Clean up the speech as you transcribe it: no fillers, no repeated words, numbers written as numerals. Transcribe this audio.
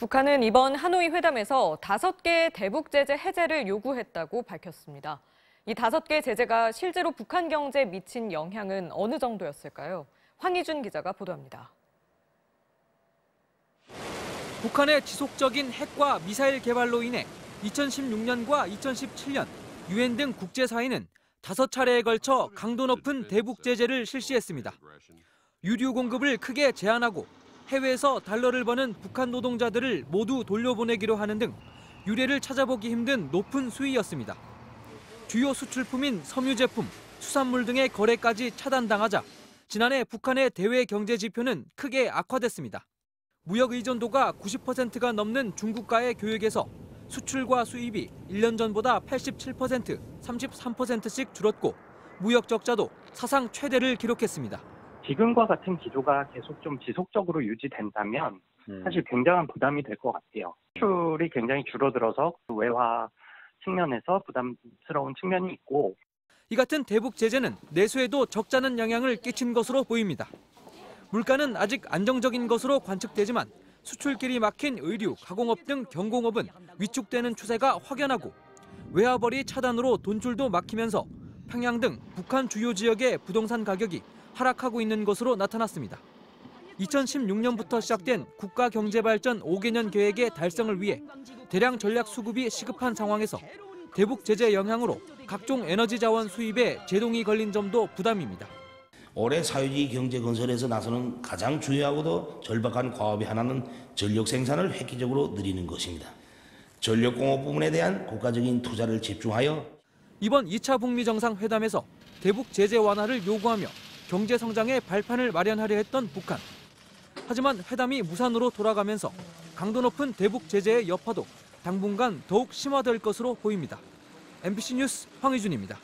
북한은 이번 하노이 회담에서 5개의 대북 제재 해제를 요구했다고 밝혔습니다. 이 5개 제재가 실제로 북한 경제에 미친 영향은 어느 정도였을까요? 황희준 기자가 보도합니다. 북한의 지속적인 핵과 미사일 개발로 인해 2016년과 2017년 유엔 등 국제사회는 5차례에 걸쳐 강도 높은 대북 제재를 실시했습니다. 유류 공급을 크게 제한하고 해외에서 달러를 버는 북한 노동자들을 모두 돌려보내기로 하는 등 유례를 찾아보기 힘든 높은 수위였습니다. 주요 수출품인 섬유 제품, 수산물 등의 거래까지 차단당하자 지난해 북한의 대외 경제 지표는 크게 악화됐습니다. 무역 의존도가 90%가 넘는 중국과의 교역에서 수출과 수입이 1년 전보다 87%, 33%씩 줄었고 무역 적자도 사상 최대를 기록했습니다. 지금과 같은 기조가 계속 좀 지속적으로 유지된다면 사실 굉장한 부담이 될 것 같아요. 수출이 굉장히 줄어들어서 외화 측면에서 부담스러운 측면이 있고 이 같은 대북 제재는 내수에도 적잖은 영향을 끼친 것으로 보입니다. 물가는 아직 안정적인 것으로 관측되지만 수출길이 막힌 의류, 가공업 등 경공업은 위축되는 추세가 확연하고 외화벌이 차단으로 돈줄도 막히면서 평양 등 북한 주요 지역의 부동산 가격이 하락하고 있는 것으로 나타났습니다. 2016년부터 시작된 국가경제발전 5개년 계획의 달성을 위해 대량 전략 수급이 시급한 상황에서 대북 제재 영향으로 각종 에너지 자원 수입에 제동이 걸린 점도 부담입니다. 올해 사회주의 경제 건설에서 나서는 가장 중요하고도 절박한 과업의 하나는 전력 생산을 획기적으로 늘리는 것입니다. 전력공업 부문에 대한 국가적인 투자를 집중하여 이번 2차 북미 정상회담에서 대북 제재 완화를 요구하며 경제 성장의 발판을 마련하려 했던 북한. 하지만 회담이 무산으로 돌아가면서 강도 높은 대북 제재의 여파도 당분간 더욱 심화될 것으로 보입니다. MBC 뉴스 황희준입니다.